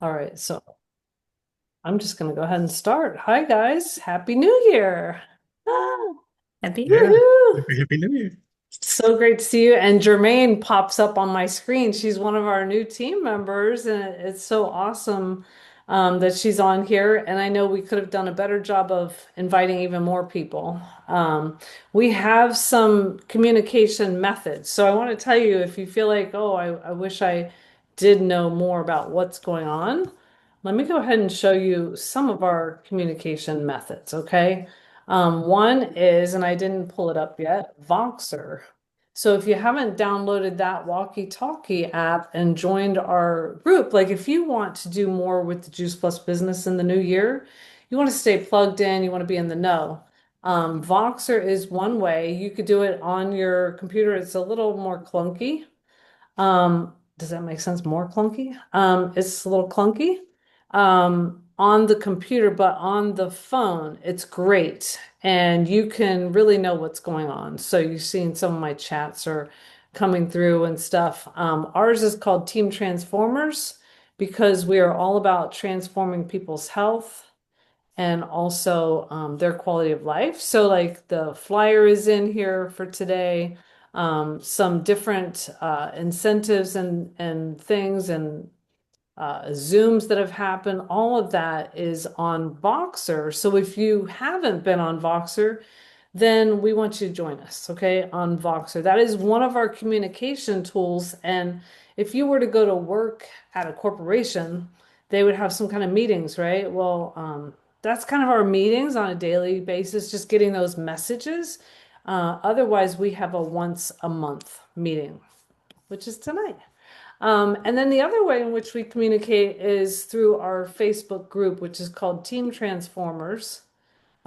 All right, so I'm just going to go ahead and start. Hi, guys. Happy New Year. Ah, Happy Yeah, woohoo. happy New Year. So great to see you. And Jermaine pops up on my screen. She's one of our new team members, and it's so awesome that she's on here. And I know we could have done a better job of inviting even more people. We have some communication methods. So I want to tell you if you feel like, oh, I wish I did know more about what's going on, let me go ahead and show you some of our communication methods, okay? One is, and I didn't pull it up yet, Voxer. So if you haven't downloaded that walkie-talkie app and joined our group, like if you want to do more with the Juice Plus business in the new year, you want to stay plugged in, you want to be in the know. Voxer is one way. You could do it on your computer. It's a little more clunky. Does that make sense? More clunky? It's a little clunky on the computer, but on the phone, it's great. And you can really know what's going on. So you've seen some of my chats are coming through and stuff. Ours is called Team Transformers because we are all about transforming people's health and also their quality of life. So, like the flyer is in here for today, some different incentives and things and Zooms that have happened. All of that is on Voxer. So, if you haven't been on Voxer, then we want you to join us, okay, on Voxer. That is one of our communication tools. And if you were to go to work at a corporation, they would have some kind of meetings, right? Well, that's kind of our meetings on a daily basis, just getting those messages. Otherwise, we have a once a month meeting, which is tonight. And then the other way in which we communicate is through our Facebook group, which is called Team Transformers.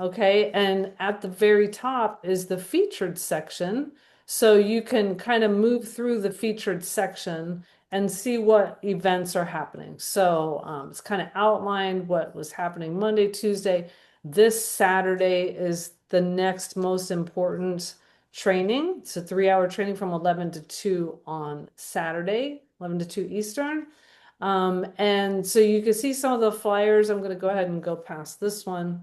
Okay, and at the very top is the featured section. So you can kind of move through the featured section and see what events are happening. So it's kind of outlined what was happening Monday, Tuesday. This Saturday is the next most important training. It's a 3 hour training from 11 to 2 on Saturday, 11 to 2 Eastern. And so you can see some of the flyers. I'm going to go ahead and go past this one.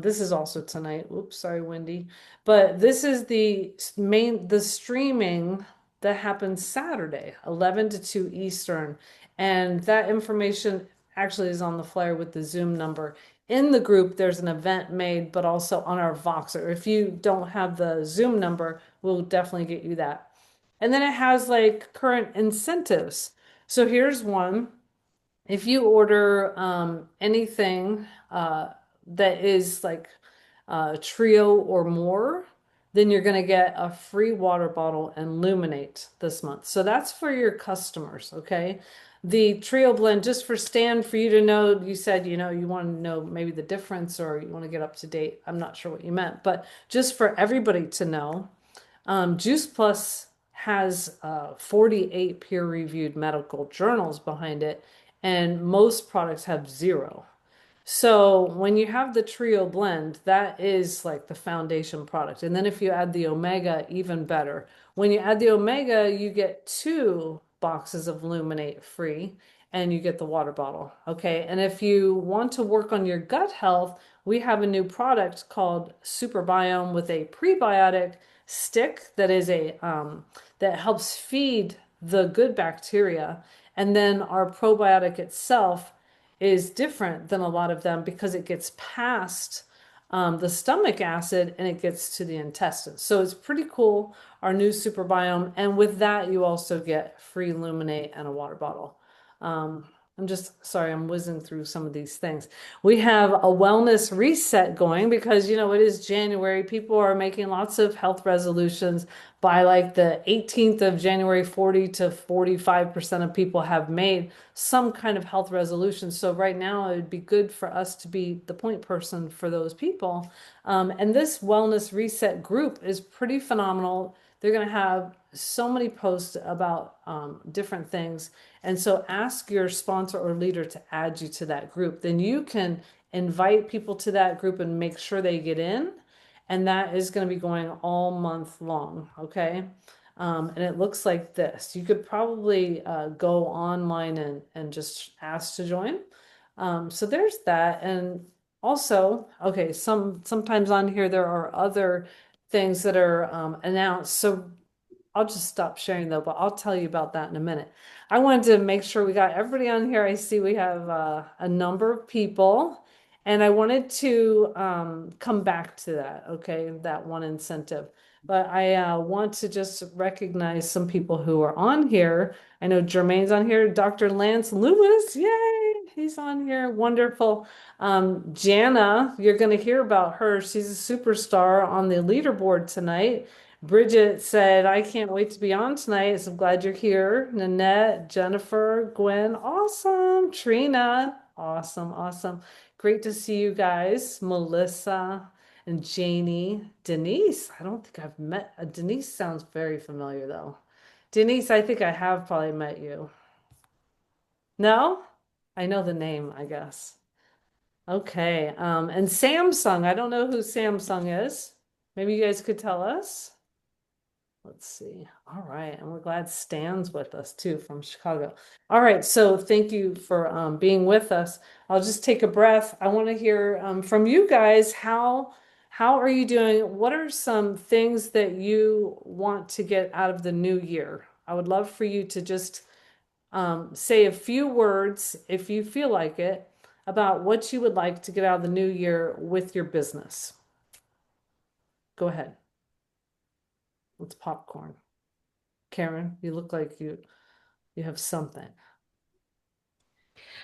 This is also tonight. Oops, sorry, Wendy. But this is the streaming that happens Saturday, 11 to 2 Eastern. And that information actually is on the flyer with the Zoom number. In the group, there's an event made, but also on our Voxer. If you don't have the Zoom number, we'll definitely get you that. And then it has like current incentives. So here's one. If you order anything that is like trio or more, then you're going to get a free water bottle and Luminate this month. So that's for your customers, okay? The trio blend, just for Stan, for you to know, you said, you want to know maybe the difference or you want to get up to date. I'm not sure what you meant, but just for everybody to know, Juice Plus has 48 peer-reviewed medical journals behind it, and most products have zero. So when you have the Trio blend, that is like the foundation product. And then if you add the Omega, even better. When you add the Omega, you get 2 boxes of Luminate free and you get the water bottle. Okay. And if you want to work on your gut health, we have a new product called Super Biome with a prebiotic stick that is a that helps feed the good bacteria. And then our probiotic itself is different than a lot of them because it gets past the stomach acid and it gets to the intestines. So it's pretty cool, our new super biome. And with that, you also get free Luminate and a water bottle. Um, I'm just sorry, I'm whizzing through some of these things. We have a wellness reset going because, it is January. People are making lots of health resolutions. By like the 18th of January, 40 to 45% of people have made some kind of health resolution. So right now, it would be good for us to be the point person for those people. And this wellness reset group is pretty phenomenal. They're going to have so many posts about different things. And so ask your sponsor or leader to add you to that group. Then you can invite people to that group and make sure they get in. And that is going to be going all month long. Okay. And it looks like this. You could probably go online and just ask to join. So there's that. And also, okay, sometimes on here there are other things that are announced. So I'll just stop sharing though, but I'll tell you about that in a minute. I wanted to make sure we got everybody on here. I see we have a number of people, and I wanted to come back to that, okay, that one incentive. But I want to just recognize some people who are on here. I know Jermaine's on here, Dr. Lance Lewis, yay, he's on here, wonderful. Jana, you're going to hear about her. She's a superstar on the leaderboard tonight. Bridget said, I can't wait to be on tonight. So I'm glad you're here. Nanette, Jennifer, Gwen, awesome. Trina, awesome, awesome. Great to see you guys. Melissa and Janie. Denise, I don't think I've met. Denise sounds very familiar though. Denise, I think I have probably met you. No? I know the name, I guess. Okay. And Samsung, I don't know who Samsung is. Maybe you guys could tell us. Let's see. All right. And we're glad Stan's with us too from Chicago. All right. So thank you for being with us. I'll just take a breath. I want to hear from you guys. How are you doing? What are some things that you want to get out of the new year? I would love for you to just say a few words, if you feel like it, about what you would like to get out of the new year with your business. Go ahead. It's popcorn. Karen, you look like you have something.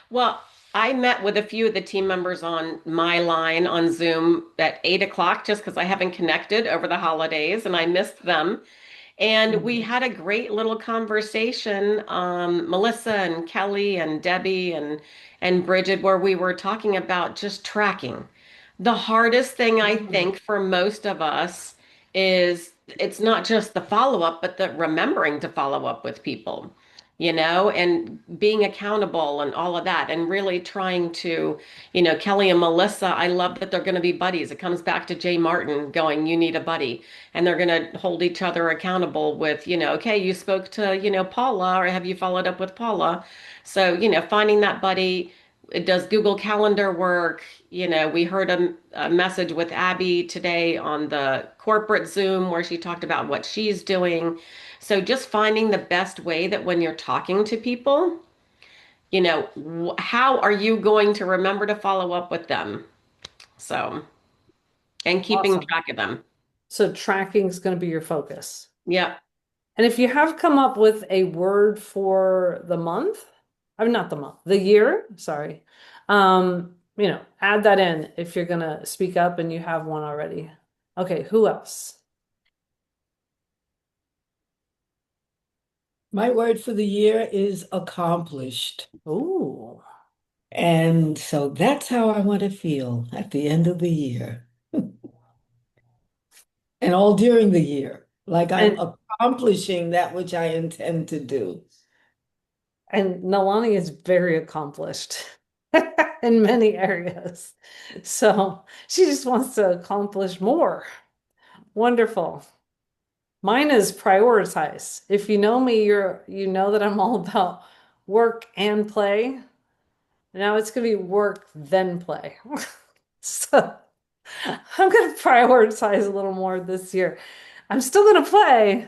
Well, I met with a few of the team members on my line on Zoom at 8 o'clock just because I haven't connected over the holidays and I missed them. And we Mhm. had a great little conversation, Melissa and Kelly and Debbie and Bridget, where we were talking about just tracking. The hardest thing I Mhm. think for most of us is it's not just the follow-up, but the remembering to follow up with people, and being accountable and all of that, and really trying to, Kelly and Melissa, I love that they're going to be buddies. It comes back to Jay Martin going, you need a buddy, and they're going to hold each other accountable with, okay, you spoke to, Paula, or have you followed up with Paula? So, finding that buddy. It does Google Calendar work. We heard a message with Abby today on the corporate Zoom where she talked about what she's doing. So just finding the best way that when you're talking to people, how are you going to remember to follow up with them? So, and keeping Awesome. track of them. So tracking is going to be your focus. Yeah. And if you have come up with a word for the month, I mean, not the month, the year, sorry. Add that in if you're going to speak up and you have one already. Okay, who else? My word for the year is accomplished. Ooh. And so that's how I want to feel at the end of the year and all during the year, like I'm And accomplishing that which I intend to do. and Nalani is very accomplished in many areas. So she just wants to accomplish more. Wonderful. Mine is prioritize. If you know me, you know that I'm all about work and play. Now it's gonna be work then play. So I'm gonna prioritize a little more this year. I'm still gonna play,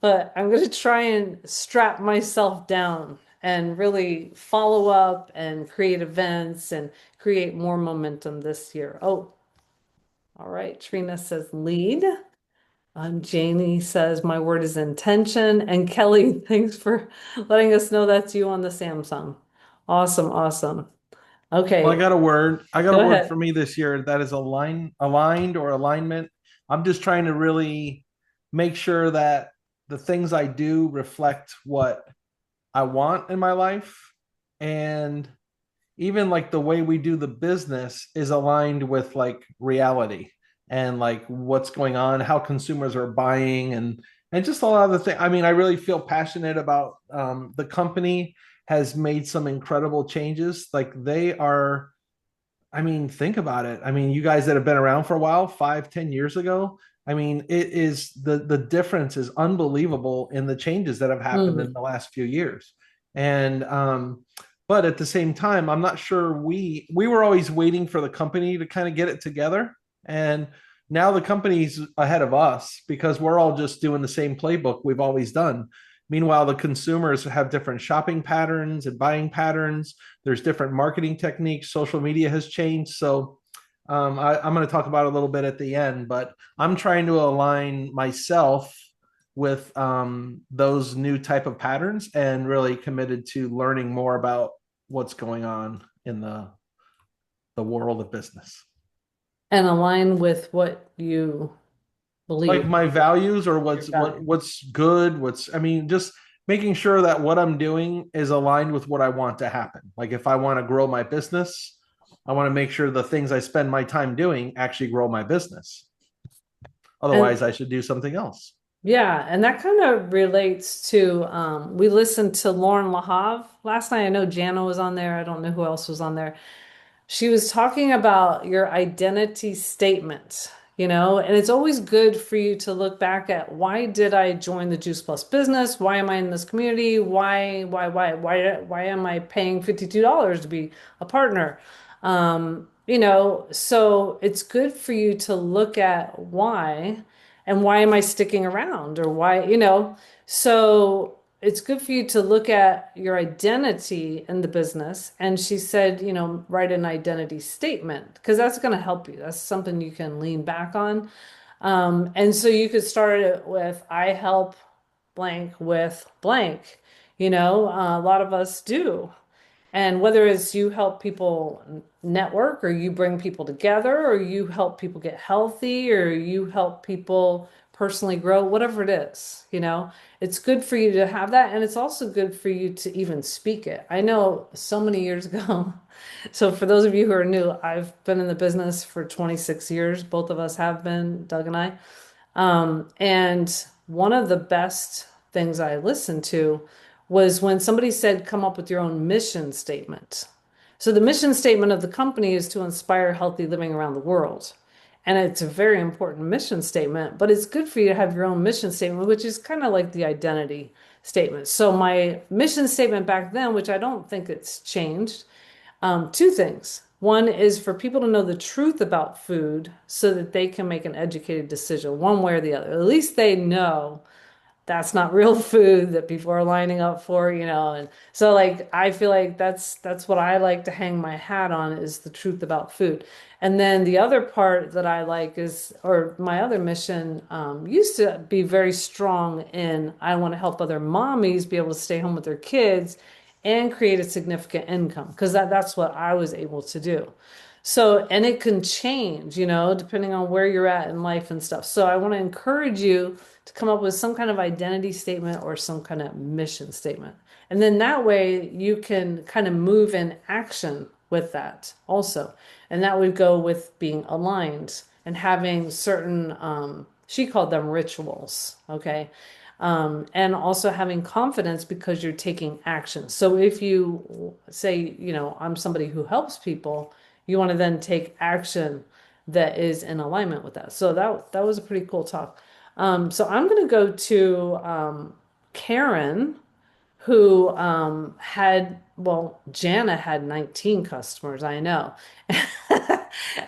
but I'm gonna try and strap myself down and really follow up and create events and create more momentum this year. Oh, all right. Trina says lead. Janie says, my word is intention. And Kelly, thanks for letting us know that's you on the Samsung. Awesome, awesome. Well, I Okay, got a word. I got a go word ahead. for me this year that is aligned or alignment. I'm just trying to really make sure that the things I do reflect what I want in my life. And even like the way we do the business is aligned with like reality and like what's going on, how consumers are buying, and just a lot of the things. I mean, I really feel passionate about the company has made some incredible changes. Like they are, I mean, think about it. I mean, you guys that have been around for a while, 5, 10 years ago, I mean, it is the difference is unbelievable in the changes that have happened Mm. in the last few years. And but at the same time, I'm not sure we were always waiting for the company to kind of get it together. And now the company's ahead of us because we're all just doing the same playbook we've always done. Meanwhile, the consumers have different shopping patterns and buying patterns. There's different marketing techniques. Social media has changed. So I'm going to talk about it a little bit at the end, but I'm trying to align myself with those new type of patterns and really committed to learning more about what's going on in the world of business. And align with what you Like believe. my values or Your value. what's good, what's I mean, just making sure that what I'm doing is aligned with what I want to happen. Like if I want to grow my business, I want to make sure the things I spend my time doing actually grow my business. And Otherwise, I should do something else. yeah, and that kind of relates to we listened to Lauren Lahav last night. I know Jana was on there. I don't know who else was on there. She was talking about your identity statement, and it's always good for you to look back at why did I join the Juice Plus business? Why am I in this community? Why am I paying $52 to be a partner? So it's good for you to look at why and why am I sticking around or why. So it's good for you to look at your identity in the business. And she said, write an identity statement because that's going to help you. That's something you can lean back on. And so you could start it with, I help blank with blank. A lot of us do. And whether it's you help people network or you bring people together or you help people get healthy or you help people personally grow, whatever it is, it's good for you to have that. And it's also good for you to even speak it. I know so many years ago. So for those of you who are new, I've been in the business for 26 years. Both of us have been, Doug and I. And one of the best things I listened to was when somebody said, come up with your own mission statement. So the mission statement of the company is to inspire healthy living around the world. And it's a very important mission statement, but it's good for you to have your own mission statement, which is kind of like the identity statement. So my mission statement back then, which I don't think it's changed, two things. One is for people to know the truth about food so that they can make an educated decision, one way or the other. At least they know that's not real food that people are lining up for. And so like I feel like that's what I like to hang my hat on is the truth about food. And then the other part that I like is, or my other mission used to be very strong in I want to help other mommies be able to stay home with their kids and create a significant income because that's what I was able to do. So, and it can change, depending on where you're at in life and stuff. So, I want to encourage you to come up with some kind of identity statement or some kind of mission statement. And then that way you can kind of move in action with that also. And that would go with being aligned and having certain, she called them rituals. Okay. And also having confidence because you're taking action. So if you say, I'm somebody who helps people, you want to then take action that is in alignment with that. So that was a pretty cool talk. So I'm going to go to Karen, who well, Jana had 19 customers, I know.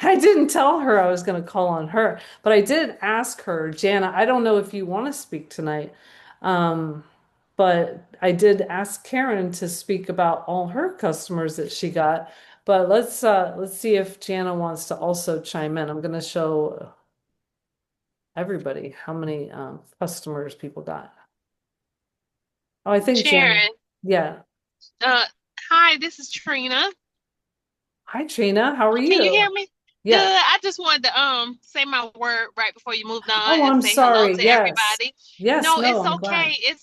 I didn't tell her I was going to call on her, but I did ask her, Jana, I don't know if you want to speak tonight, um, but I did ask Karen to speak about all her customers that she got. But let's see if Jana wants to also chime in. I'm going to show everybody how many customers people got. Oh, I think Jana. Sharon, Yeah. uh, hi, this is Trina. Hi, Trina. How are Can you you? hear me? Good. Yeah. I just wanted to say my word right before you moved on Oh, and I'm say hello sorry. to Yes. everybody. Yes. No, No, it's I'm okay. glad.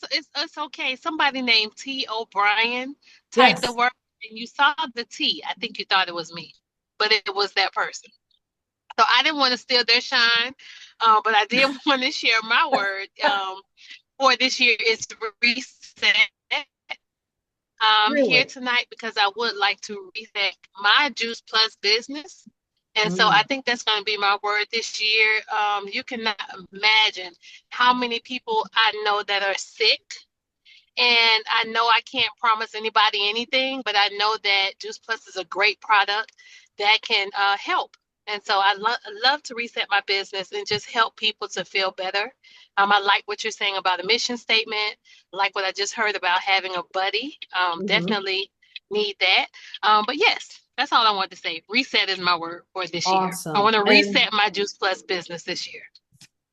It's okay. Somebody named T. O'Brien typed the Yes. word and you saw the T. I think you thought it was me, but it was that person. So I didn't want to steal their shine, but I did want to share my word. For this year is reset. I'm here Really? tonight because I would like to reset my Juice Plus business And so I think that's going to be my word this year. You cannot imagine how many people I know that are sick. And I know I can't promise anybody anything, but I know that Juice Plus is a great product that can help. And so love to reset my business and just help people to feel better. I like what you're saying about a mission statement, like what I just heard about having a buddy. Definitely need that. But yes, that's all I wanted to say. Reset is my word for this year. I Awesome. want to And reset my Juice Plus business this year.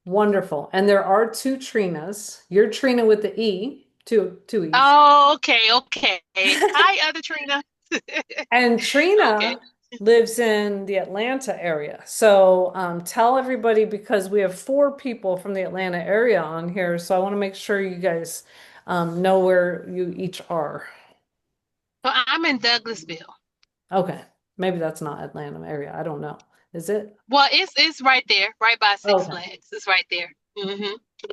wonderful. And there are two Trinas. You're Trina with the E, two E's. Oh, okay. Hi, other Trina. And Trina Okay. lives in the Atlanta area. So tell everybody, because we have 4 people from the Atlanta area on here. So I want to make sure you guys know where you each are. Well, I'm in Douglasville. Okay. Maybe that's not Atlanta area. I don't know. Is it? Well, it's right there, right by Six Okay. Flags. It's right there.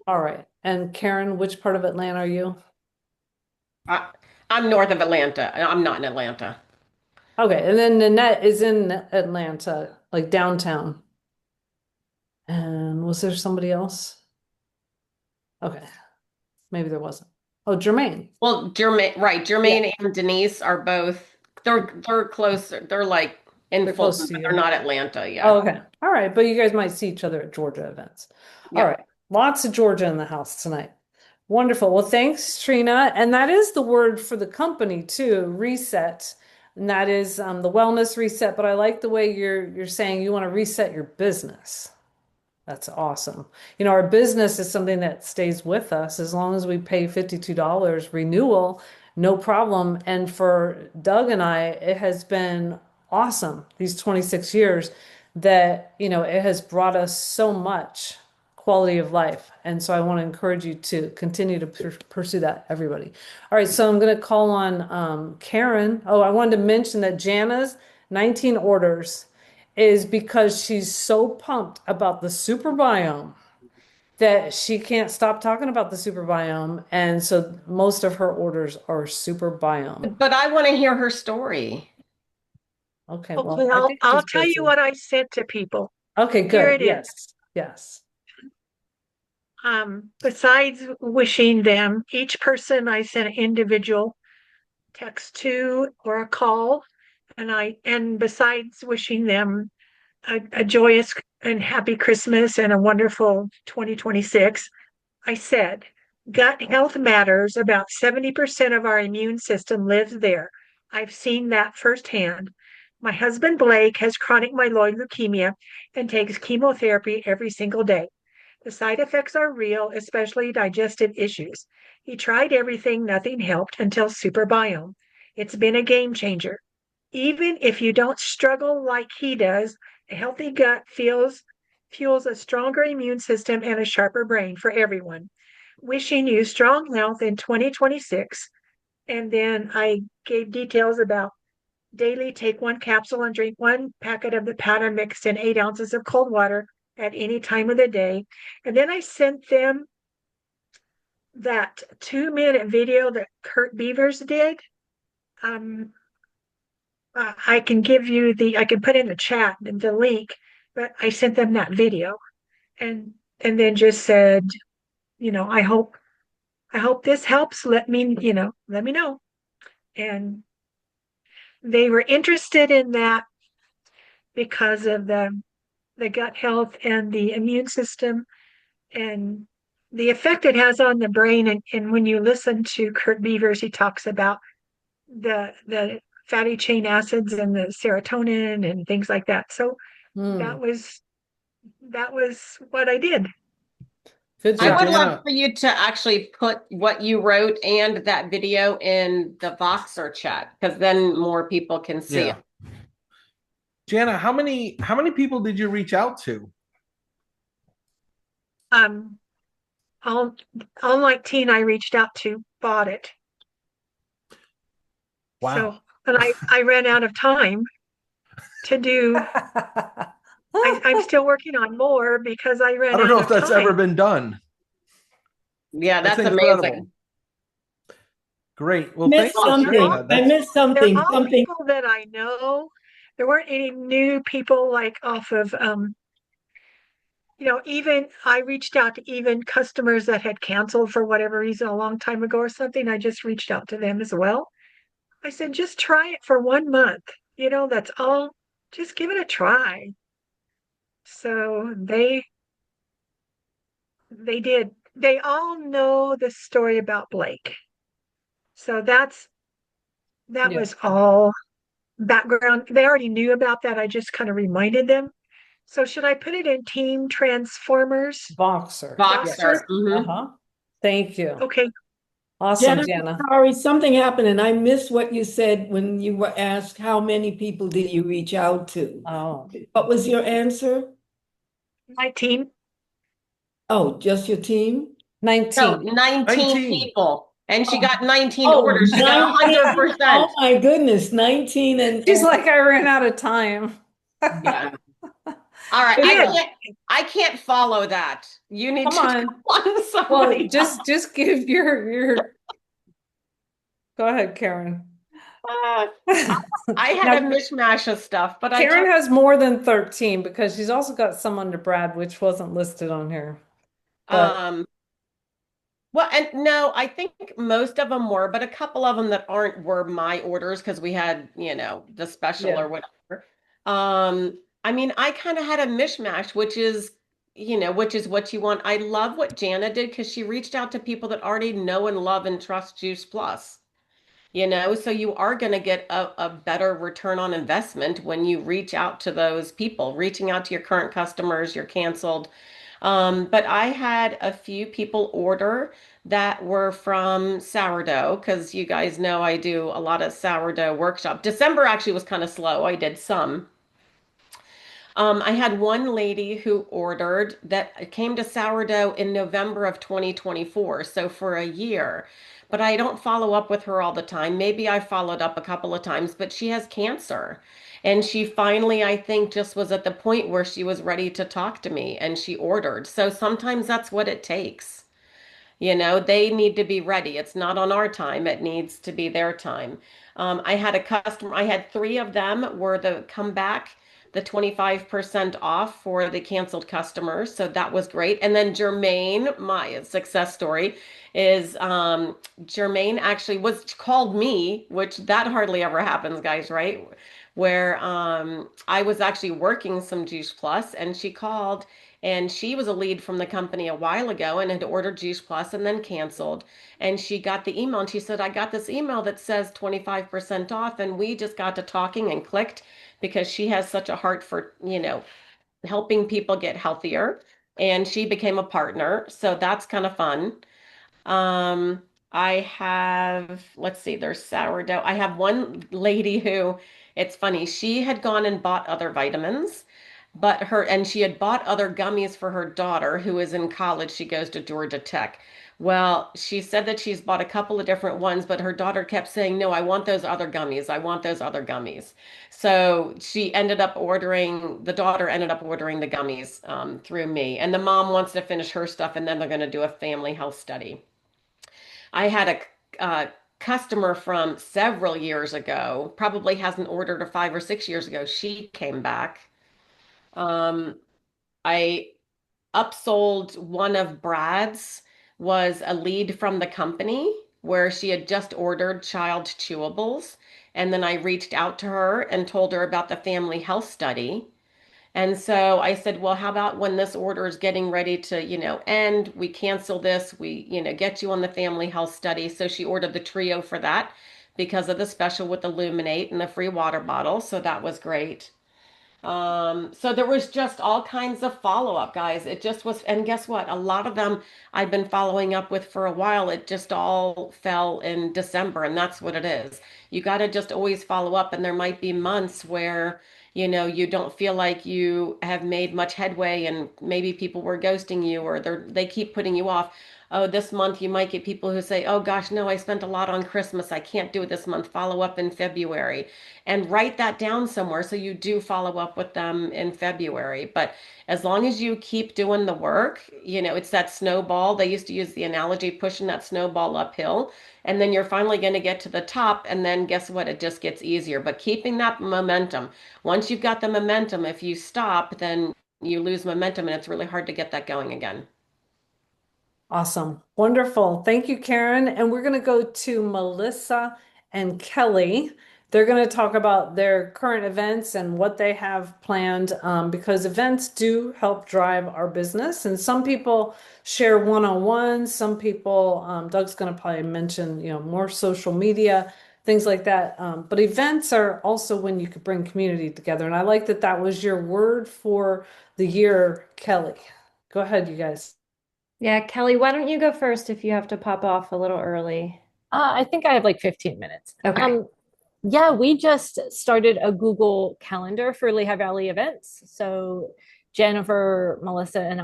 All right. And Karen, which part of Atlanta are you? I'm north of Atlanta. I'm not in Atlanta. Okay. And then Nanette is in Atlanta, like downtown. And was there somebody else? Okay. Maybe there wasn't. Oh, Jermaine. Well, Jermaine and Denise are both, they're close. They're like in They're close Fulton, to but they're you. not Atlanta. Yeah. Oh, okay. All right. But you guys might see each other at Georgia events. All Yeah. right. Lots of Georgia in the house tonight. Wonderful. Well, thanks, Trina. And that is the word for the company too, reset. And that is the wellness reset. But I like the way you're saying you want to reset your business. That's awesome. You know, our business is something that stays with us as long as we pay $52 renewal, no problem. And for Doug and I, it has been awesome these 26 years that, you know, it has brought us so much quality of life. And so I want to encourage you to continue to pursue that, everybody. All right, so I'm going to call on Karen. Oh, I wanted to mention that Jana's 19 orders is because she's so pumped about the super biome that she can't stop talking about the super biome. And so most of her orders are super biome. But I want to hear her story. Okay, Okay, well, I think I'll she's tell busy. you what I said to people. Okay, Here good. it is. Yes. Besides wishing them, each person I sent an individual text to or a call, and besides wishing them a joyous and happy Christmas and a wonderful 2026, I said, gut health matters. About 70% of our immune system lives there. I've seen that firsthand. My husband Blake has chronic myeloid leukemia and takes chemotherapy every single day. The side effects are real, especially digestive issues. He tried everything, nothing helped until Superbiome. It's been a game changer. Even if you don't struggle like he does, a healthy gut fuels a stronger immune system and a sharper brain for everyone. Wishing you strong health in 2026. And then I gave details about daily take 1 capsule and drink 1 packet of the powder mixed in 8 ounces of cold water at any time of the day. And then I sent them that 2-minute video that Kurt Beavers did. I can give you I can put in the chat the link, but I sent them that video and then just said, I hope this helps. Let me know. And they were interested in that because of the gut health and the immune system and the effect it has on the brain. And when you listen to Kurt Beavers, he talks about the fatty chain acids and the serotonin and things like that. So that was what I did. Good I job. would love Jana, for you to actually put what you wrote and that video in the Voxer chat, because then more people can see it. Jana, how many people did you reach out to? All 19 I reached out to bought it. Wow. So, and I ran out of time to do. I'm still working on more because I ran I don't out know of if that's time. ever been done. Yeah, that's incredible. amazing. Great. Well, Missed thanks for sharing something. that. I missed They're something. all people that I know, there weren't any new people like off of even I reached out to even customers that had canceled for whatever reason a long time ago or something. I just reached out to them as well. I said, just try it for 1 month. That's all. Just give it a try. So they did. They all know the story about Blake. So that Yeah. was all background. They already knew about that. I just kind of reminded them. So should I put it in Team Transformers? Boxer. Yes. Boxer. Hmm. Uh-huh. Thank you. Okay. Awesome, Jennifer, Jana. sorry, something happened and I missed what you said when you were asked how many people did you reach out to? Oh, What was your answer? My team. Oh, just your team? No, 19. 19 19. people. And she Oh, got 19 oh, orders. She got 19. 100%. Oh my goodness, 19 She's like, I ran out of time. Yeah. All right. But Yeah. I can't follow that. You need Come to on. follow Well, somebody else. just give your go ahead, Karen. I had a Now, mishmash of stuff, but Karen has more than 13 because she's also got some under Brad, which wasn't listed on here. But um well, and no, I think most of them were, but a couple of them that aren't were my orders because we had, the special yeah, or whatever. I mean, I kind of had a mishmash, which is what you want. I love what Jana did because she reached out to people that already know and love and trust Juice Plus. So you are going to get a better return on investment when you reach out to those people, reaching out to your current customers, you're canceled. But I had a few people order that were from sourdough because you guys know I do a lot of sourdough workshop. December actually was kind of slow. I did some. I had one lady who ordered that came to sourdough in November of 2024, so for a year. But I don't follow up with her all the time. Maybe I followed up a couple of times, but she has cancer. And she finally, I think, just was at the point where she was ready to talk to me and she ordered. So sometimes that's what it takes. They need to be ready. It's not on our time, it needs to be their time. I had a customer, I had three of them were the comeback, the 25% off for the canceled customers. So that was great. And then Jermaine, my success story is Jermaine actually was called me, which that hardly ever happens, guys, right? Where I was actually working some Juice Plus and she called and she was a lead from the company a while ago and had ordered Juice Plus and then canceled. And she got the email and she said, I got this email that says 25% off. And we just got to talking and clicked because she has such a heart for, helping people get healthier. And she became a partner. So that's kind of fun. Um, I have, let's see, there's sourdough. I have one lady who, it's funny, she had gone and bought other vitamins, and she had bought other gummies for her daughter who is in college. She goes to Georgia Tech. Well, she said that she's bought a couple of different ones, but her daughter kept saying, no, I want those other gummies. I want those other gummies. So the daughter ended up ordering the gummies through me. And the mom wants to finish her stuff, and then they're going to do a family health study. I had a customer from several years ago, probably hasn't ordered or 5 or 6 years ago. She came back. Um, I upsold one of Brad's, was a lead from the company where she had just ordered child chewables. And then I reached out to her and told her about the family health study. And so I said, well, how about when this order is getting ready to, end, we cancel this, we, get you on the family health study. So she ordered the trio for that because of the special with Illuminate and the free water bottle. So that was great. So there was just all kinds of follow-up, guys. It just was, and guess what? A lot of them I've been following up with for a while. It just all fell in December, and that's what it is. You got to just always follow up, and there might be months where, you don't feel like you have made much headway, and maybe people were ghosting you, or they keep putting you off. Oh, this month you might get people who say, oh gosh, no, I spent a lot on Christmas. I can't do it this month. Follow up in February. And write that down somewhere so you do follow up with them in February. But as long as you keep doing the work, it's that snowball. They used to use the analogy pushing that snowball uphill. And then you're finally going to get to the top. And then guess what? It just gets easier. But keeping that momentum. Once you've got the momentum, if you stop, then you lose momentum and it's really hard to get that going again. Awesome. Wonderful. Thank you, Karen. And we're going to go to Melissa and Kelly. They're going to talk about their current events and what they have planned, because events do help drive our business. And some people share one-on-ones. Some people, Doug's going to probably mention, more social media, things like that. But events are also when you could bring community together. And I like that that was your word for the year, Kelly. Go ahead, you guys. Yeah, Kelly, why don't you go first if you have to pop off a little early? I think I have like 15 minutes. Okay. Yeah, we just started a Google Calendar for Lehigh Valley events. So Jennifer, Melissa, and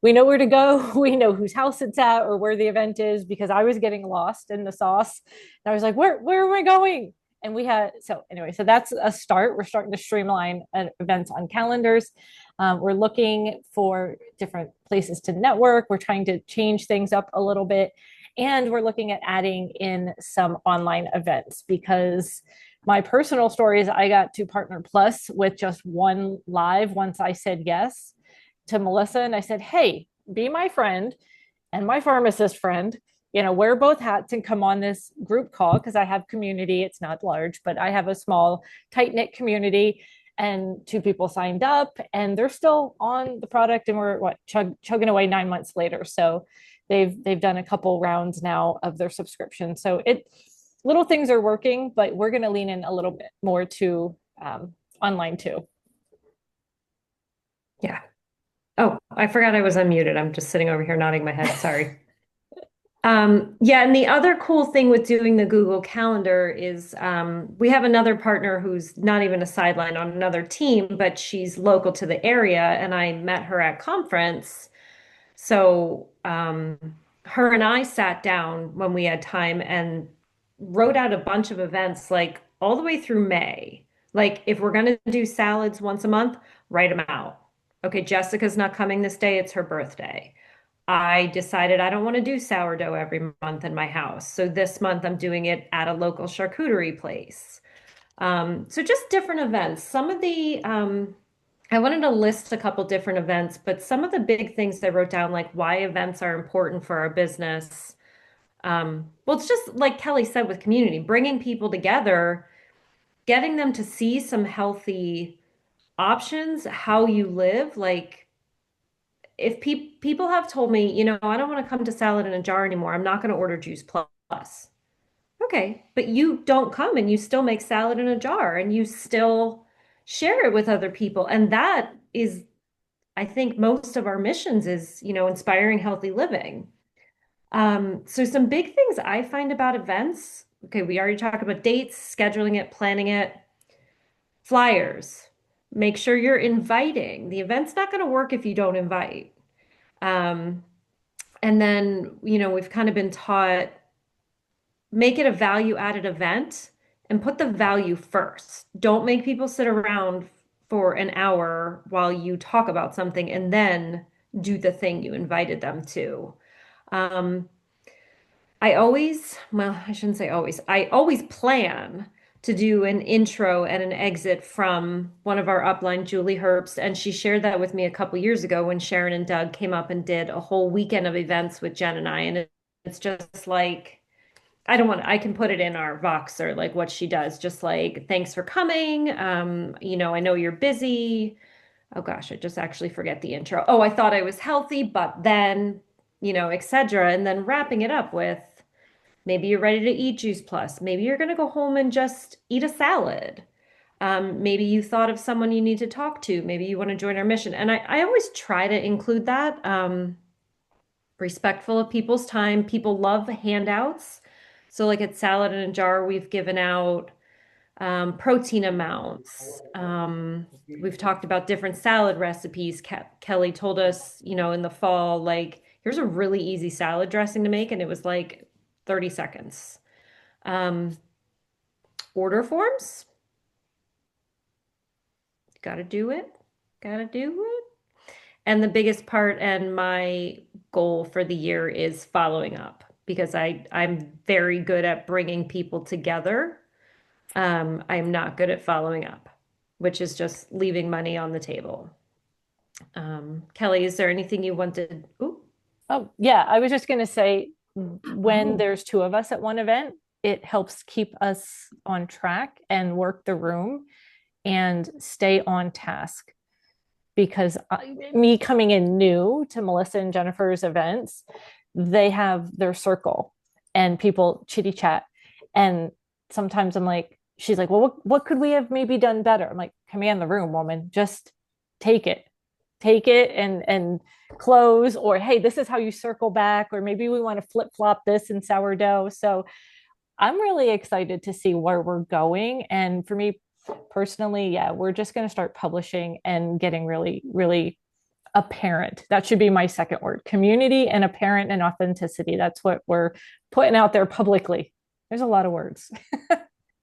we know where to go. We know whose house it's at or where the event is because I was getting lost in the sauce. And I was like, where am I going? And so that's a start. We're starting to streamline events on calendars. We're looking for different places to network. We're trying to change things up a little bit. And we're looking at adding in some online events because my personal story is I got to Partner Plus with just one live once I said yes to Melissa. And I said, hey, be my friend and my pharmacist friend. Wear both hats and come on this group call because I have community. It's not large, but I have a small, tight-knit community. And 2 people signed up and they're still on the product. And we're chugging away 9 months later. So they've done a couple rounds now of their subscription. So little things are working, but we're going to lean in a little bit more to online too. Yeah. Oh, I forgot I was unmuted. I'm just sitting over here nodding my head. Sorry. Yeah, and the other cool thing with doing the Google Calendar is we have another partner who's not even a sideline on another team, but she's local to the area, and I met her at conference. So her and I sat down when we had time and wrote out a bunch of events like all the way through May. Like if we're going to do salads once a month, write them out. Okay, Jessica's not coming this day, it's her birthday. I decided I don't want to do sourdough every month in my house. So this month I'm doing it at a local charcuterie place. So just different events. Some of the, I wanted to list a couple different events, but some of the big things I wrote down, like why events are important for our business. Well, it's just like Kelly said with community, bringing people together, getting them to see some healthy options, how you live. Like if people have told me, I don't want to come to salad in a jar anymore. I'm not going to order Juice Plus. Okay, but you don't come and you still make salad in a jar and you still share it with other people. And that is, I think, most of our missions is, inspiring healthy living. So some big things I find about events. Okay, we already talked about dates, scheduling it, planning it, flyers. Make sure you're inviting. The event's not going to work if you don't invite. And then, we've kind of been taught, make it a value-added event and put the value first. Don't make people sit around for an hour while you talk about something and then do the thing you invited them to. I shouldn't say always, I always plan to do an intro and an exit from one of our upline, Julie Herbst. And she shared that with me a couple years ago when Sharon and Doug came up and did a whole weekend of events with Jen and I. And it's just like, I can put it in our Voxer, like what she does, just like, thanks for coming. I know you're busy. Oh gosh, I just actually forget the intro. Oh, I thought I was healthy, but then, etc. And then wrapping it up with, maybe you're ready to eat Juice Plus. Maybe you're going to go home and just eat a salad. Maybe you thought of someone you need to talk to. Maybe you want to join our mission. And I always try to include that, respectful of people's time. People love handouts. So like at Salad in a Jar, we've given out protein amounts. We've talked about different salad recipes. Kelly told us, in the fall, like here's a really easy salad dressing to make, and it was like 30 seconds. Order forms. Gotta do it. Gotta do it. And the biggest part and my goal for the year is following up because I'm very good at bringing people together. I'm not good at following up, which is just leaving money on the table. Kelly, is there anything you wanted? Ooh. Oh, yeah. I was just going to say, when there's two of us at one event, it helps keep us on track and work the room and stay on task. Because me coming in new to Melissa and Jennifer's events, they have their circle and people chitty chat. And sometimes I'm like, she's like, well, what could we have maybe done better? I'm like, command the room, woman, just take it and close, or hey, this is how you circle back, or maybe we want to flip flop this in sourdough. So I'm really excited to see where we're going. And for me personally, yeah, we're just going to start publishing and getting really, really apparent. That should be my second word: community and apparent and authenticity. That's what we're putting out there publicly. There's a lot of words.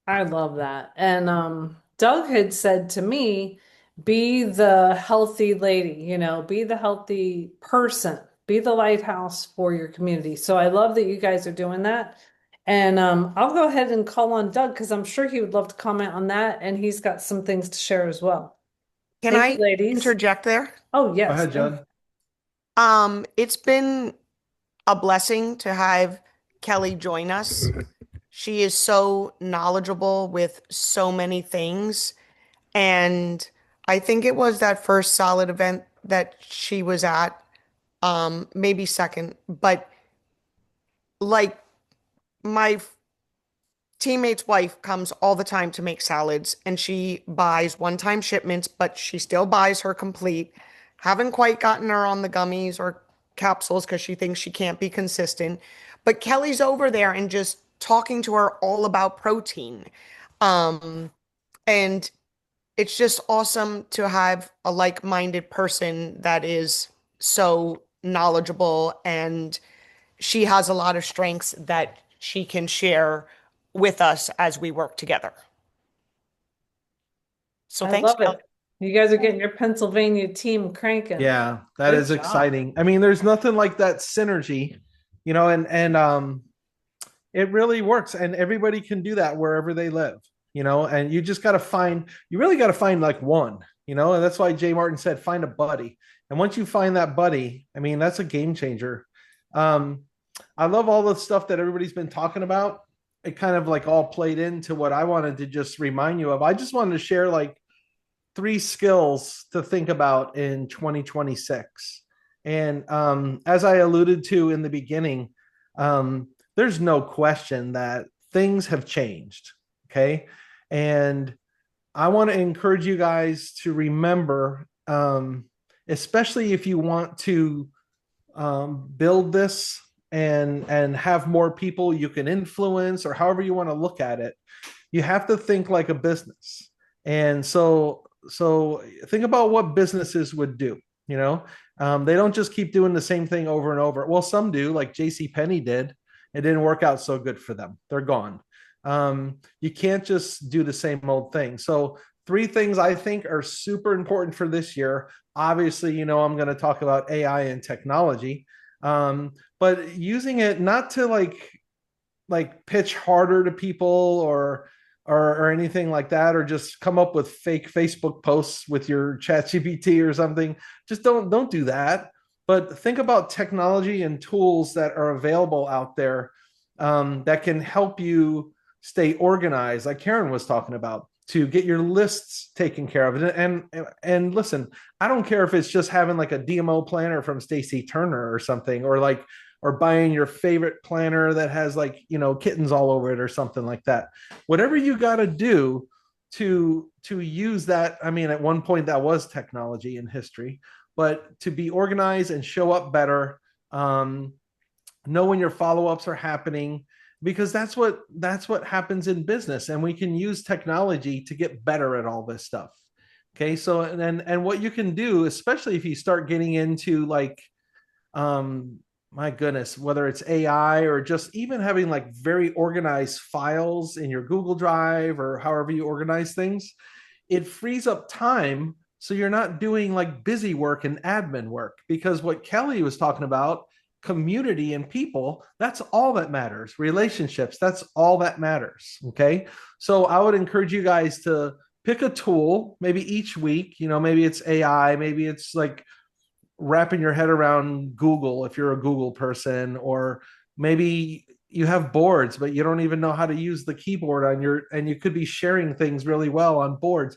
I love that. And Doug had said to me, be the healthy lady, be the healthy person, be the lighthouse for your community. So I love that you guys are doing that. And I'll go ahead and call on Doug because I'm sure he would love to comment on that. And he's got some things to share as well. Can Thank you, I ladies. interject there? Oh, yes. Go ahead, John. It's been a blessing to have Kelly join us. She is so knowledgeable with so many things. And I think it was that first solid event that she was at, maybe second, but like my teammate's wife comes all the time to make salads and she buys one-time shipments, but she still buys her complete. Haven't quite gotten her on the gummies or capsules because she thinks she can't be consistent. But Kelly's over there and just talking to her all about protein. And it's just awesome to have a like-minded person that is so knowledgeable, and she has a lot of strengths that she can share with us as we work together. So I thanks, love Kelly. it. You guys are getting your Pennsylvania team cranking. Yeah, that Good is job. exciting. I mean, there's nothing like that synergy, and it really works, and everybody can do that wherever they live, and you just got to you really got to find like one, and that's why Jay Martin said, find a buddy. And once you find that buddy, I mean, that's a game changer. I love all the stuff that everybody's been talking about. It kind of like all played into what I wanted to just remind you of. I just wanted to share like 3 skills to think about in 2026. And as I alluded to in the beginning, there's no question that things have changed. Okay. And I want to encourage you guys to remember, especially if you want to build this and have more people you can influence, or however you want to look at it, you have to think like a business. And so think about what businesses would do. They don't just keep doing the same thing over and over. Well, some do, like JCPenney did. It didn't work out so good for them. They're gone. You can't just do the same old thing. So 3 things I think are super important for this year. Obviously, I'm going to talk about AI and technology, but using it not to like pitch harder to people or anything like that, or just come up with fake Facebook posts with your ChatGPT or something. Just don't do that. But think about technology and tools that are available out there that can help you stay organized, like Karen was talking about, to get your lists taken care of. And listen, I don't care if it's just having like a DMO planner from Stacy Turner or something, or buying your favorite planner that has kittens all over it or something like that. Whatever you got to do to use that. I mean, at one point that was technology in history, but to be organized and show up better, know when your follow-ups are happening, because that's what happens in business. And we can use technology to get better at all this stuff. Okay. So, and what you can do, especially if you start getting into my goodness, whether it's AI or just even having like very organized files in your Google Drive or however you organize things, it frees up time. So you're not doing like busy work and admin work, because what Kelly was talking about, community and people, that's all that matters. Relationships, that's all that matters. Okay. So I would encourage you guys to pick a tool, maybe each week, maybe it's AI, maybe it's like wrapping your head around Google if you're a Google person, or maybe you have boards but you don't even know how to use the keyboard on your, and you could be sharing things really well on boards.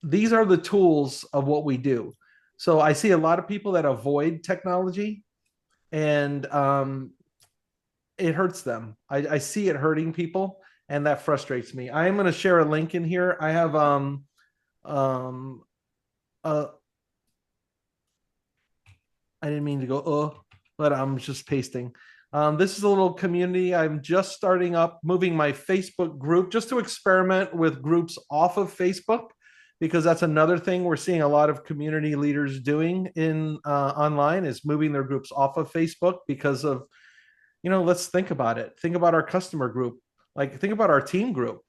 These are the tools of what we do. So I see a lot of people that avoid technology, and it hurts them. I see it hurting people, and that frustrates me. I am going to share a link in here. I have I didn't mean to go, but I'm just pasting. This is a little community. I'm just starting up, moving my Facebook group just to experiment with groups off of Facebook, because that's another thing we're seeing a lot of community leaders doing in online, is moving their groups off of Facebook because of, let's think about it. Think about our customer group. Like, think about our team group.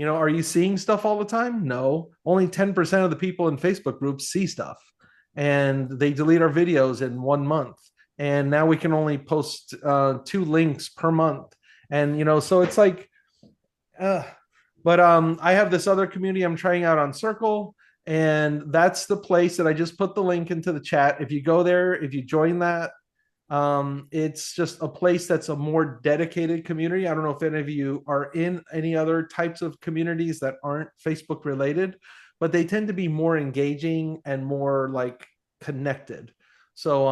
Are you seeing stuff all the time? No. Only 10% of the people in Facebook groups see stuff, and they delete our videos in 1 month. And now we can only post 2 links per month. And, so it's like, but I have this other community I'm trying out on Circle, and that's the place that I just put the link into the chat. If you go there, if you join that, it's just a place that's a more dedicated community. I don't know if any of you are in any other types of communities that aren't Facebook related, but they tend to be more engaging and more like connected. So,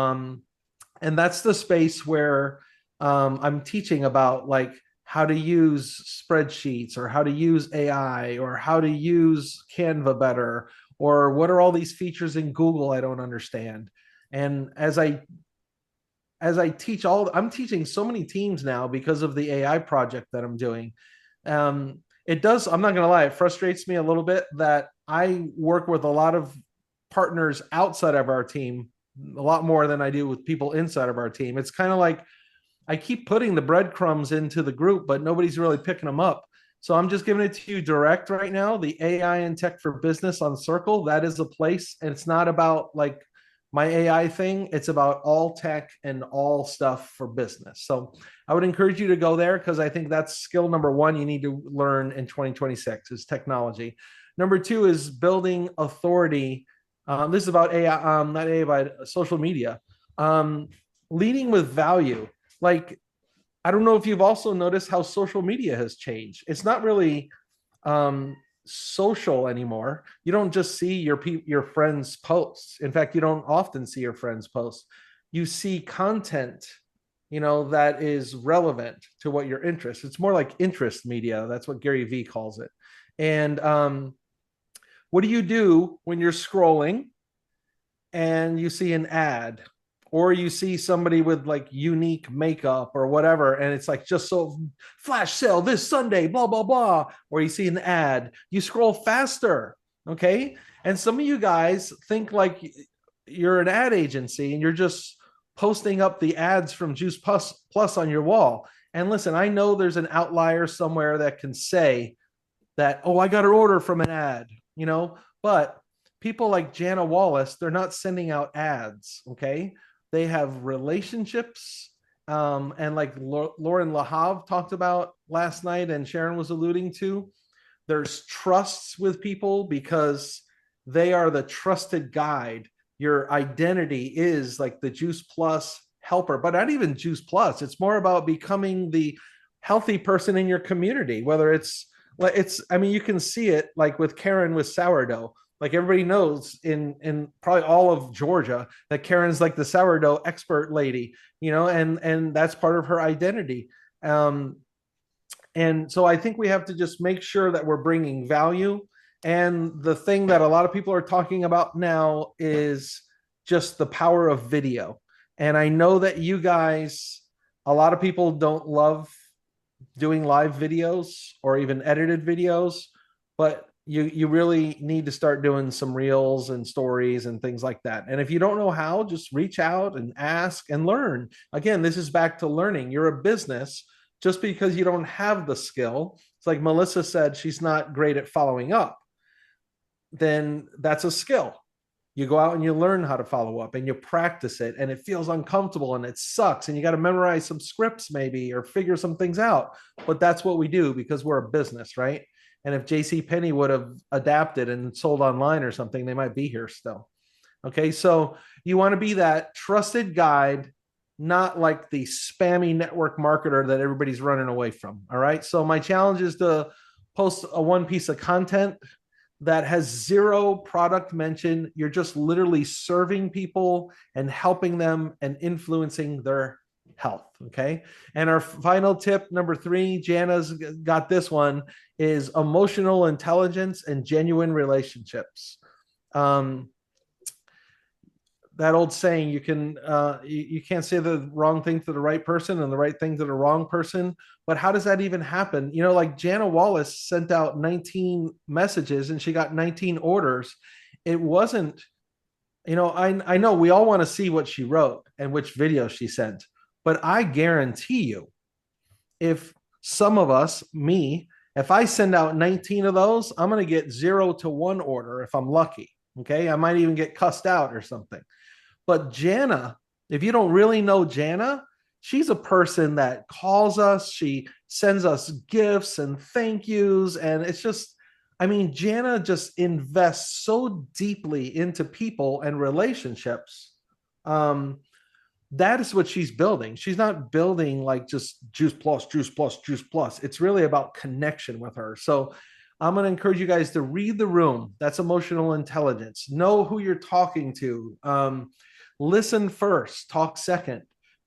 and that's the space where I'm teaching about like how to use spreadsheets, or how to use AI, or how to use Canva better, or what are all these features in Google I don't understand. And as I teach I'm teaching so many teams now because of the AI project that I'm doing. I'm not going to lie, it frustrates me a little bit that I work with a lot of partners outside of our team, a lot more than I do with people inside of our team. It's kind of like I keep putting the breadcrumbs into the group, but nobody's really picking them up. So I'm just giving it to you direct right now. The AI and Tech for Business on Circle, that is a place. And it's not about like my AI thing. It's about all tech and all stuff for business. So I would encourage you to go there, because I think that's skill number 1 you need to learn in 2026 is technology. Number 2 is building authority. This is about AI, not AI, but social media. Leading with value. Like, I don't know if you've also noticed how social media has changed. It's not really social anymore. You don't just see your friends' posts. In fact, you don't often see your friends' posts. You see content, that is relevant to what your interest. It's more like interest media. That's what Gary Vee calls it. And what do you do when you're scrolling and you see an ad, or you see somebody with like unique makeup or whatever, and it's like just so flash sale this Sunday, blah, blah, blah, or you see an ad, you scroll faster, okay? And some of you guys think like you're an ad agency and you're just posting up the ads from Juice Plus on your wall. And listen, I know there's an outlier somewhere that can say that, oh, I got an order from an ad, but people like Jana Wallace, they're not sending out ads, okay? They have relationships, and like Lauren Lahav talked about last night and Sharon was alluding to, there's trusts with people because they are the trusted guide. Your identity is like the Juice Plus helper, but not even Juice Plus. It's more about becoming the healthy person in your community, whether I mean, you can see it like with Karen with sourdough. Like everybody knows in probably all of Georgia that Karen's like the sourdough expert lady, and that's part of her identity. And so I think we have to just make sure that we're bringing value. And the thing that a lot of people are talking about now is just the power of video. And I know that you guys, a lot of people don't love doing live videos or even edited videos, but you really need to start doing some reels and stories and things like that. And if you don't know how, just reach out and ask and learn. Again, this is back to learning. You're a business. Just because you don't have the skill, it's like Melissa said, she's not great at following up, then that's a skill. You go out and you learn how to follow up and you practice it, and it feels uncomfortable and it sucks, and you got to memorize some scripts maybe or figure some things out. But that's what we do because we're a business, right? And if JC Penney would have adapted and sold online or something, they might be here still. Okay, so you want to be that trusted guide, not like the spammy network marketer that everybody's running away from. All right, so my challenge is to post a one piece of content that has zero product mention. You're just literally serving people and helping them and influencing their health. Okay. And our final tip, number 3, Jana's got this one, is emotional intelligence and genuine relationships. That old saying, you can't say the wrong thing to the right person and the right thing to the wrong person. But how does that even happen? You know, like Jana Wallace sent out 19 messages and she got 19 orders. It wasn't, you know, I know we all want to see what she wrote and which video she sent, but I guarantee you, if some of us, me, if I send out 19 of those, I'm going to get 0 to 1 order if I'm lucky. Okay. I might even get cussed out or something. But Jana, if you don't really know Jana, she's a person that calls us, she sends us gifts and thank yous. And it's just, I mean, Jana just invests so deeply into people and relationships. That is what she's building. She's not building like just juice plus, juice plus, juice plus. It's really about connection with her. So I'm going to encourage you guys to read the room. That's emotional intelligence. Know who you're talking to. Listen first, talk second.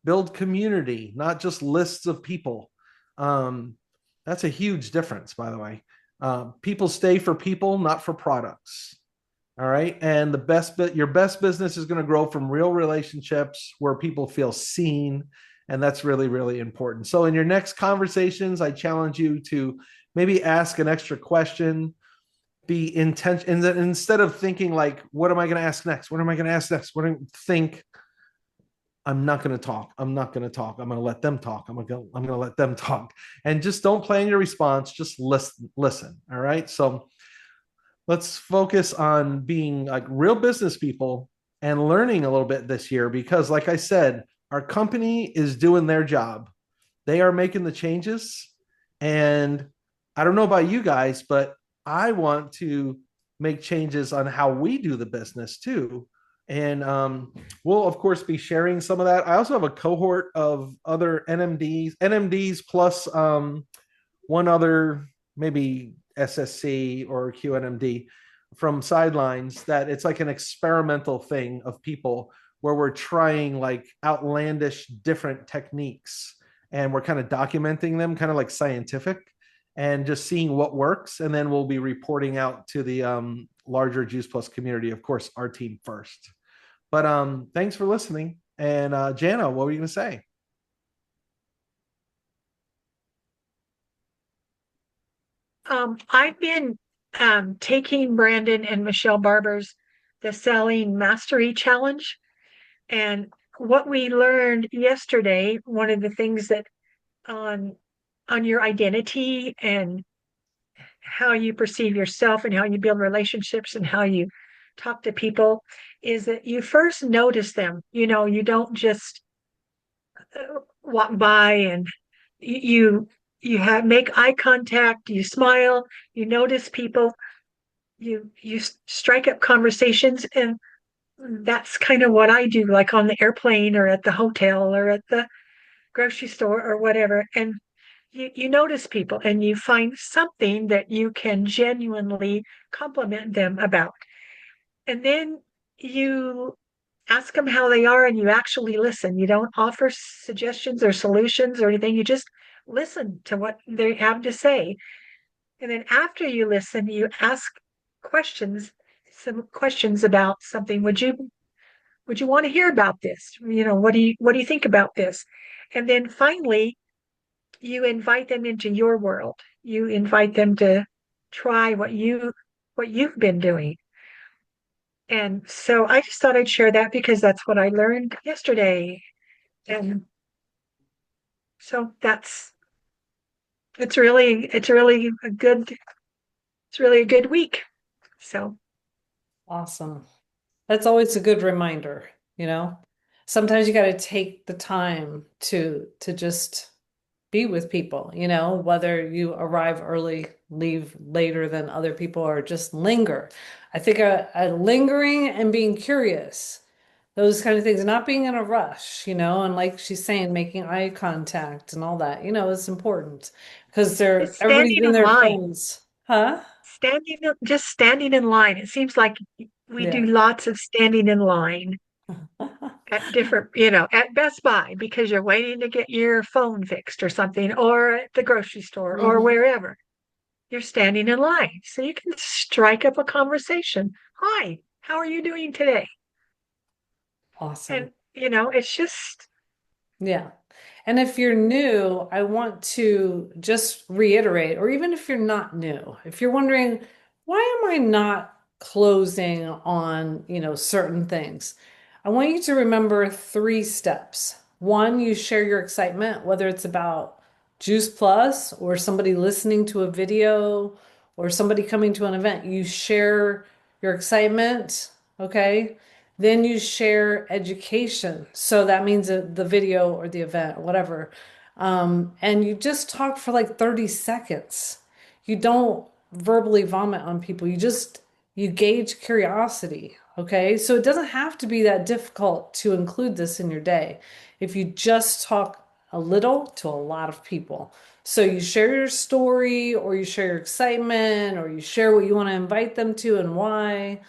Build community, not just lists of people. That's a huge difference, by the way. People stay for people, not for products. All right. And your best business is going to grow from real relationships where people feel seen. And that's really, really important. So in your next conversations, I challenge you to maybe ask an extra question, be intentional. And instead of thinking like, what am I going to ask next? What am I going to ask next? Think, I'm not going to talk. I'm not going to talk. I'm going to let them talk. I'm going to let them talk. And just don't plan your response. Just listen. All right. So let's focus on being like real business people and learning a little bit this year, because like I said, our company is doing their job. They are making the changes. And I don't know about you guys, but I want to make changes on how we do the business too. And we'll of course be sharing some of that. I also have a cohort of other NMDs plus one other, maybe SSC or QNMD from Sidelines, that it's like an experimental thing of people where we're trying like outlandish different techniques and we're kind of documenting them, kind of like scientific, and just seeing what works. And then we'll be reporting out to the larger Juice Plus community, of course, our team first. But thanks for listening. And Jana, what were you going to say? I've been taking Brandon and Michelle Barber's The Selling Mastery Challenge. And what we learned yesterday, one of the things that on your identity and how you perceive yourself and how you build relationships and how you talk to people, is that you first notice them. You know, you don't just walk by and you make eye contact, you smile, you notice people, you strike up conversations. And that's kind of what I do, like on the airplane or at the hotel or at the grocery store or whatever. And you notice people and you find something that you can genuinely compliment them about. And then you ask them how they are and you actually listen. You don't offer suggestions or solutions or anything. You just listen to what they have to say. And then after you listen, you ask some questions about something. Would you want to hear about this? You know, what do you think about this? And then finally, you invite them into your world. You invite them to try what you've been doing. And so I just thought I'd share that because that's what I learned yesterday. And so it's really a good week. So Awesome. That's always a good reminder, you know. Sometimes you got to take the time to just be with people, you know, whether you arrive early, leave later than other people, or just linger. I think a lingering and being curious, those kind of things, not being in a rush, you know, and like she's saying, making eye contact and all that, you know, is important because just everybody's standing in in their line, phones. Huh? just standing in line. It seems like we do Yeah. lots of standing in line at different, at Best Buy because you're waiting to get your phone fixed or something, or at the grocery store or Mhm. wherever. You're standing in line. So you can strike up a conversation. Hi, how are you doing today? Awesome. And, it's just, Yeah. And if you're new, I want to just reiterate, or even if you're not new, if you're wondering, why am I not closing on, you know, certain things? I want you to remember three steps. One, you share your excitement, whether it's about Juice Plus or somebody listening to a video or somebody coming to an event. You share your excitement, okay? Then you share education. So that means the video or the event or whatever. And you just talk for like 30 seconds. You don't verbally vomit on people. You gauge curiosity. Okay. So it doesn't have to be that difficult to include this in your day. If you just talk a little to a lot of people. So you share your story or you share your excitement or you share what you want to invite them to and why.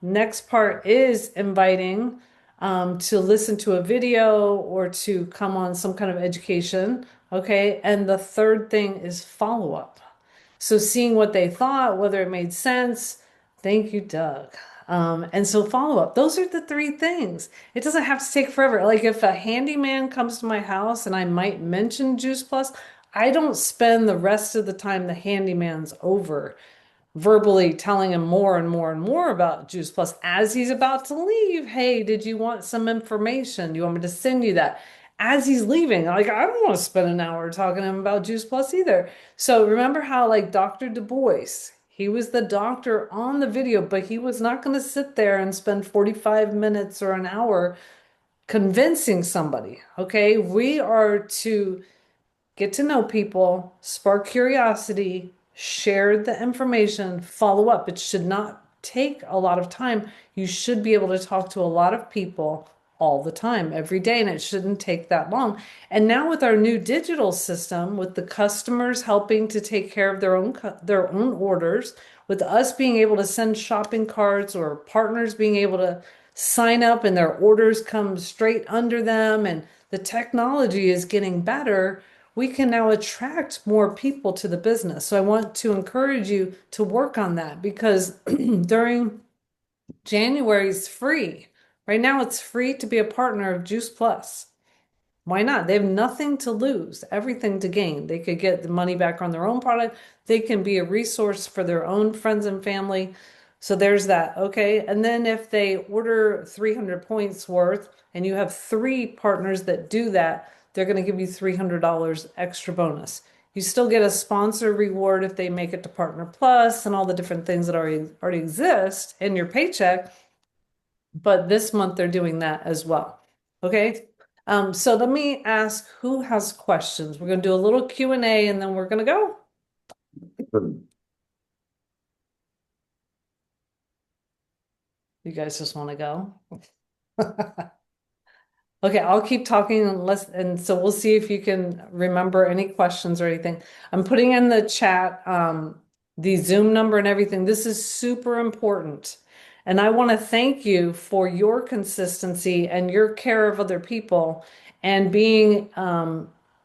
Next part is inviting to listen to a video or to come on some kind of education. Okay. And the third thing is follow up. So seeing what they thought, whether it made sense. Thank you, Doug. And so follow up. Those are the three things. It doesn't have to take forever. Like if a handyman comes to my house and I might mention Juice Plus, I don't spend the rest of the time the handyman's over verbally telling him more and more and more about Juice Plus as he's about to leave. Hey, did you want some information? Do you want me to send you that? As he's leaving, like I don't want to spend an hour talking to him about Juice Plus either. So remember how like Dr. Du Bois, he was the doctor on the video, but he was not going to sit there and spend 45 minutes or an hour convincing somebody. Okay, we are to get to know people, spark curiosity, share the information, follow up. It should not take a lot of time. You should be able to talk to a lot of people all the time, every day, and it shouldn't take that long. And now with our new digital system, with the customers helping to take care of their own orders, with us being able to send shopping carts or partners being able to sign up and their orders come straight under them and the technology is getting better, we can now attract more people to the business. So I want to encourage you to work on that because during January is free. Right now it's free to be a partner of Juice Plus. Why not? They have nothing to lose, everything to gain. They could get the money back on their own product. They can be a resource for their own friends and family. So there's that. Okay. And then if they order 300 points worth and you have three partners that do that, they're going to give you $300 extra bonus. You still get a sponsor reward if they make it to Partner Plus and all the different things that already exist in your paycheck. But this month they're doing that as well. Okay. So let me ask who has questions. We're going to do a little Q&A and then we're going to go. You guys just want to go? Okay, I'll keep talking and so we'll see if you can remember any questions or anything. I'm putting in the chat the Zoom number and everything. This is super important. And I want to thank you for your consistency and your care of other people and being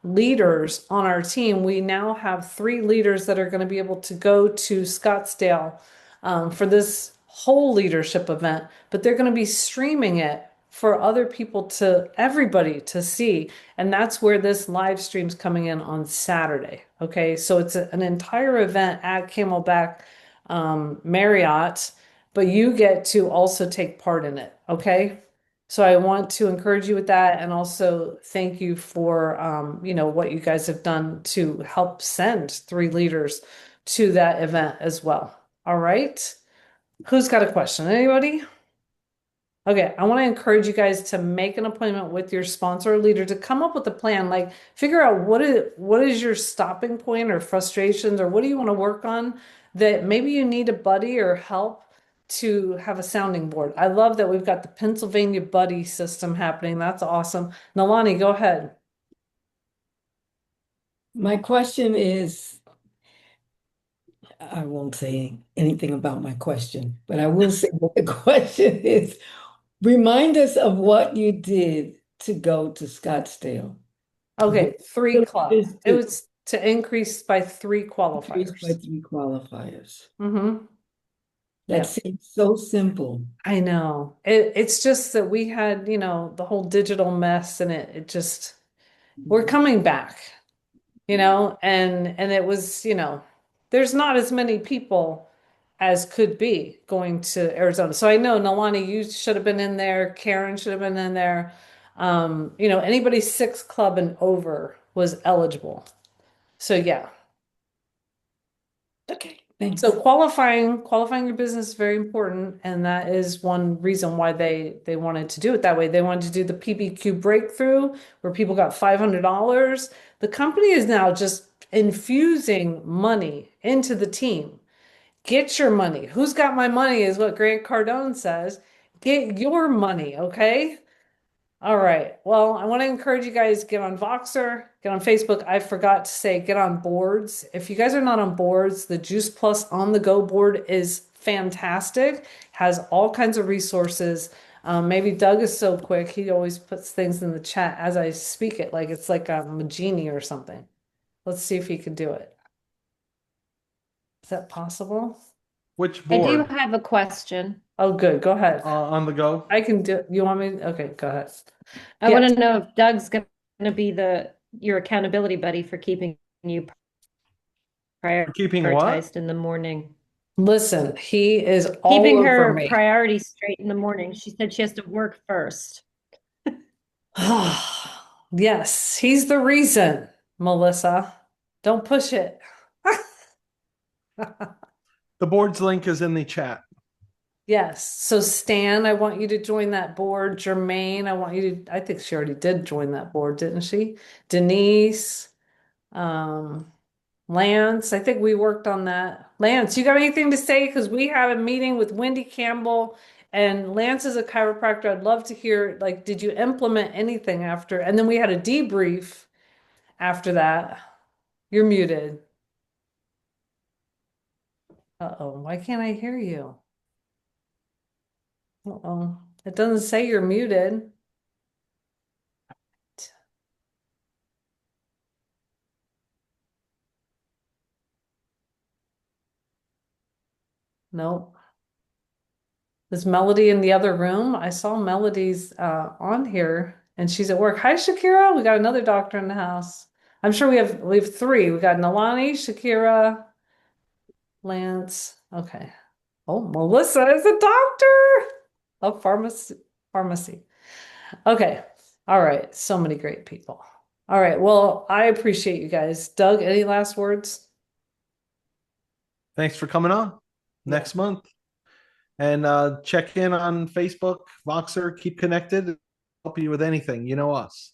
leaders on our team. We now have 3 leaders that are going to be able to go to Scottsdale for this whole leadership event, but they're going to be streaming it for other people to, everybody to see. And that's where this live stream's coming in on Saturday. Okay. So it's an entire event at Camelback Marriott, but you get to also take part in it. Okay. So I want to encourage you with that and also thank you for what you guys have done to help send 3 leaders to that event as well. All right. Who's got a question? Anybody? Okay, I want to encourage you guys to make an appointment with your sponsor or leader to come up with a plan. Like figure out what is your stopping point or frustrations or what do you want to work on that maybe you need a buddy or help to have a sounding board. I love that we've got the Pennsylvania buddy system happening. That's awesome. Nalani, go ahead. My question is, I won't say anything about my question, but I will say what the question is. Remind us of what you did to go to Scottsdale. Okay, 3 What clubs. is It it? was to increase by 3 Increased qualifiers. by 3 qualifiers. Mm-hmm. That Yeah. seems so simple. I know. It's just that we had, the whole digital mess and it just we're coming back, and it was, there's not as many people as could be going to Arizona. So I know Nalani, you should have been in there, Karen should have been in there. Anybody 6 club and over was eligible. So yeah. Okay, thanks. So qualifying your business is very important, and that is one reason why they wanted to do it that way. They wanted to do the PBQ breakthrough where people got $500. The company is now just infusing money into the team. Get your money. Who's got my money is what Grant Cardone says. Get your money, okay? All right. Well, I want to encourage you guys get on Voxer, get on Facebook. I forgot to say get on boards. If you guys are not on boards, the Juice Plus on the Go board is fantastic. Has all kinds of resources. Maybe Doug is so quick. He always puts things in the chat as I speak it, like it's like a genie or something. Let's see if he can do it. Is that possible? Which I do board? have a question. Oh, good. Go ahead. On the go? I can do. You want me? Okay, go ahead. I Yeah. want to know if Doug's going to be your accountability buddy for keeping you Keeping what? prioritized in the morning. Listen, he is all Keeping over her me. priorities straight in the morning. She said she has to work first. Yes, he's the reason, Melissa. Don't push it. The board's link is in the chat. Yes. So Stan, I want you to join that board. Jermaine, I think she already did join that board, didn't she? Denise, Lance, I think we worked on that. Lance, you got anything to say? Because we had a meeting with Wendy Campbell and Lance is a chiropractor. I'd love to hear, like, did you implement anything after? And then we had a debrief after that. You're muted. Uh-oh, why can't I hear you? Uh-oh, it doesn't say you're muted. Nope. Is Melody in the other room? I saw Melody's on here and she's at work. Hi, Shakira. We got another doctor in the house. I'm sure we have 3. We got Nalani, Shakira, Lance. Okay. Oh, Melissa is a doctor of pharmacy. Okay. All right. So many great people. All right. Well, I appreciate you guys. Doug, any last words? Thanks for coming on next month. And check in on Facebook, Voxer, keep connected, help you with anything. You know us.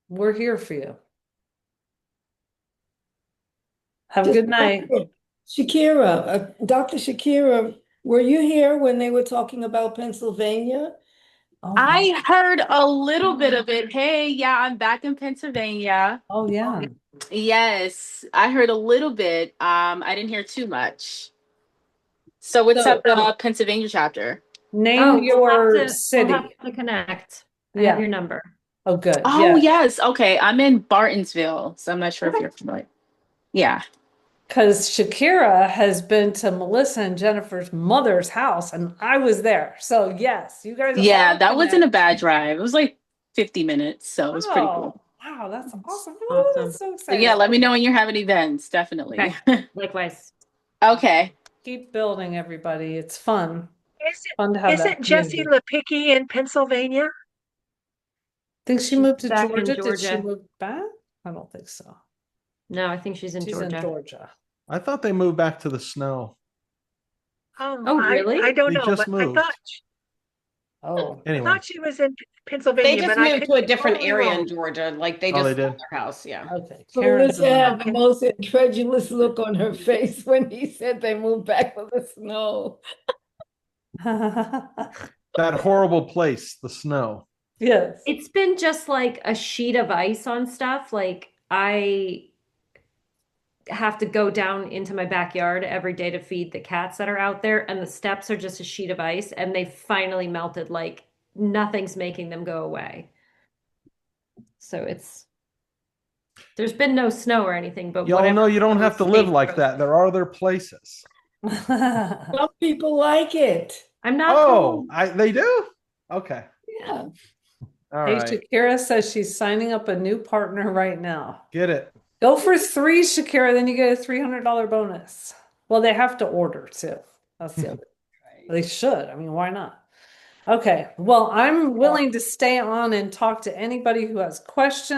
We're here for you. Have a good night. Shakira, Dr. Shakira, were you here when they were talking about Pennsylvania? Oh, I heard a little bit of it. Hey, yeah, I'm back in Pennsylvania. oh yeah. Yes, I heard a little bit. I didn't hear too much. So what's up, Pennsylvania chapter? Name your We'll city. have to connect. I Yeah. have your number. Oh, good. Oh, Yeah. yes. Okay, I'm in Bartonsville, so I'm not sure if you're familiar. Yeah. because Shakira has been to Melissa and Jennifer's mother's house, and I was there. So yes, you guys Yeah, are that wasn't a connected. bad drive. It was like 50 minutes, so it was pretty cool. Oh, wow, that's awesome. Ooh, Awesome. that's so So exciting. yeah, let me know when you're having events, definitely. Okay. Likewise. Okay. Keep building, everybody. It's fun. Isn't, Fun to have that isn't Jessie community. Lepicki in Pennsylvania? Think she She's moved to back in Georgia? Did she Georgia. move back? I don't think so. No, I think she's in She's in Georgia. Georgia. I thought they moved back to the snow. Oh, really? I don't They know, just but I moved. Oh, Anyway, thought she was in They Pennsylvania, just but I moved could to a be different totally area wrong. in Georgia. Like they Oh, they just sold did? their house. Yeah. okay. Karen's Melissa had the Okay. most incredulous look on her face when he said they moved back with the snow. that horrible place, the snow. Yes. It's been just like a sheet of ice on stuff. Like I have to go down into my backyard every day to feed the cats that are out there, and the steps are just a sheet of ice, and they finally melted. Like nothing's making them go away. So there's been no snow or anything, but Y'all whatever know you don't have to live stayed like that. frozen. There are other places. Some people like it. I'm not Oh, cold. they do? Okay. Yeah. All Hey, right. Shakira says she's signing up a new partner right now. Get it. Go for 3, Shakira, then you get a $300 bonus. Well, they have to order too. That's the other. They should. I mean, why not? Okay. Well, I'm willing to stay on and talk to anybody who has questions.